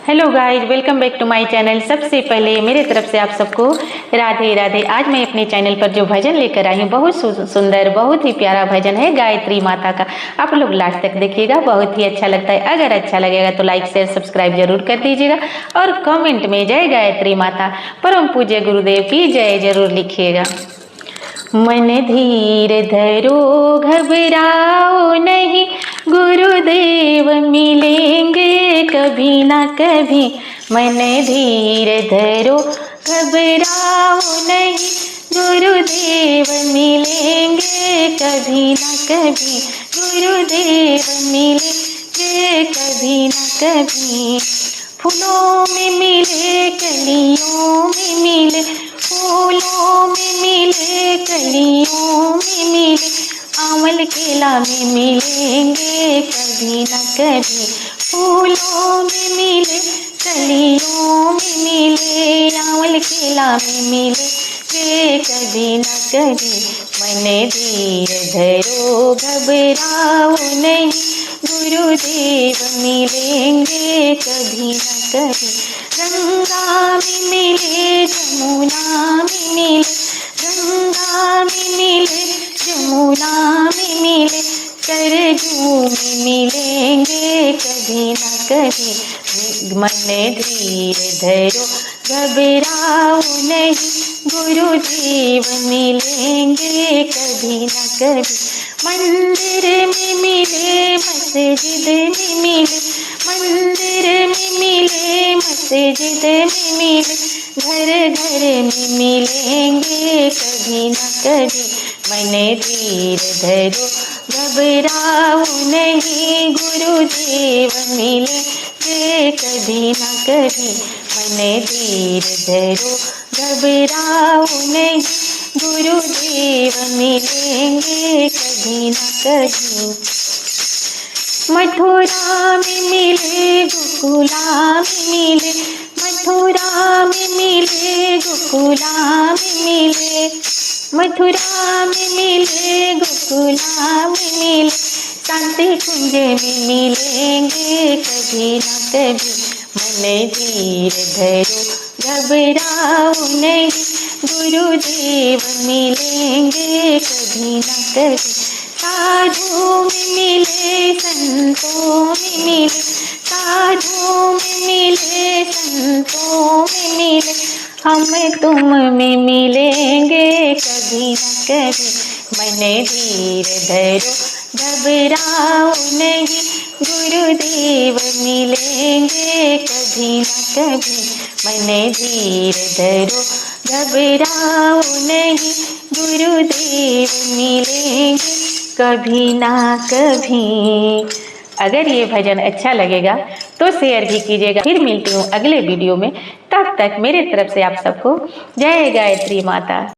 Hello guys, welcome back to my channel. सबसे पहले मेरे तरफ से आप सबको राधे राधे। आज मैं अपने चैनल पर जो भजन लेकर आई हूँ बहुत सुंदर, बहुत ही प्यारा भजन है गायत्री माता का। आप लोग लास्ट तक देखिएगा, बहुत ही अच्छा लगता है। अगर अच्छा लगेगा तो लाइक शेयर सब्सक्राइब जरूर कर दीजिएगा और कमेंट में जय गायत्री माता परम पूज्य गुरुदेव की जय जरूर लिखिएगा। मन धीर धरो घबराओ नहीं, गुरुदेव मिलेंगे कभी ना कभी। मन धीर धरो घबराओ नहीं, गुरुदेव मिलेंगे कभी ना कभी। गुरुदेव मिलेंगे कभी ना कभी। फूलों में मिले कलियों में मिले, फूलों में मिले कलियों में मिले, आंवल केला में मिलेंगे कभी न कभी। फूलों में मिले कलियों में मिले, आंवल केला में मिलेंगे कभी न कभी। मन धीर धरो घबराओ नहीं, गुरुदेव मिलेंगे कभी न कभी। गंगा में मिले जमुना में मिले, गंगा में मिले जमुना में मिले, सरजू में मिलेंगे कभी न कभी। मन धीर धरो घबराओ नहीं, गुरुदेव मिलेंगे कभी न कभी। मंदिर में मिले मस्जिद में मिले, मंदिर में मिले मस्जिद में मिले, घर घर में मिलेंगे कभी न कभी। मन धीर धरो घबराओ नहीं, गुरुदेव मिलेंगे कभी न कभी। मन धीर धरो घबराओ नहीं, गुरुदेव मिलेंगे कभी न कभी। मथुरा में मिले गोकुला में मिले, मथुरा में मिले गोकुला में मिले, मथुरा में मिले गोकुला में मिले, शांति कुंज में मिलेंगे कभी न कभी। मन धीर धरो घबराओ नहीं, गुरुदेव मिलेंगे कभी न कभी। साधु में मिले संतों में मिले, साधु में मिले संतों में मिले, हम तुम में मिलेंगे कभी न कभी। मन धीर धरो घबराओ नहीं, गुरुदेव मिलेंगे कभी न कभी। मन धीर धरो घबराओ नहीं, गुरुदेव मिलेंगे कभी ना कभी। अगर ये भजन अच्छा लगेगा तो शेयर भी कीजिएगा। फिर मिलती हूँ अगले वीडियो में, तब तक मेरे तरफ से आप सबको जय गायत्री माता।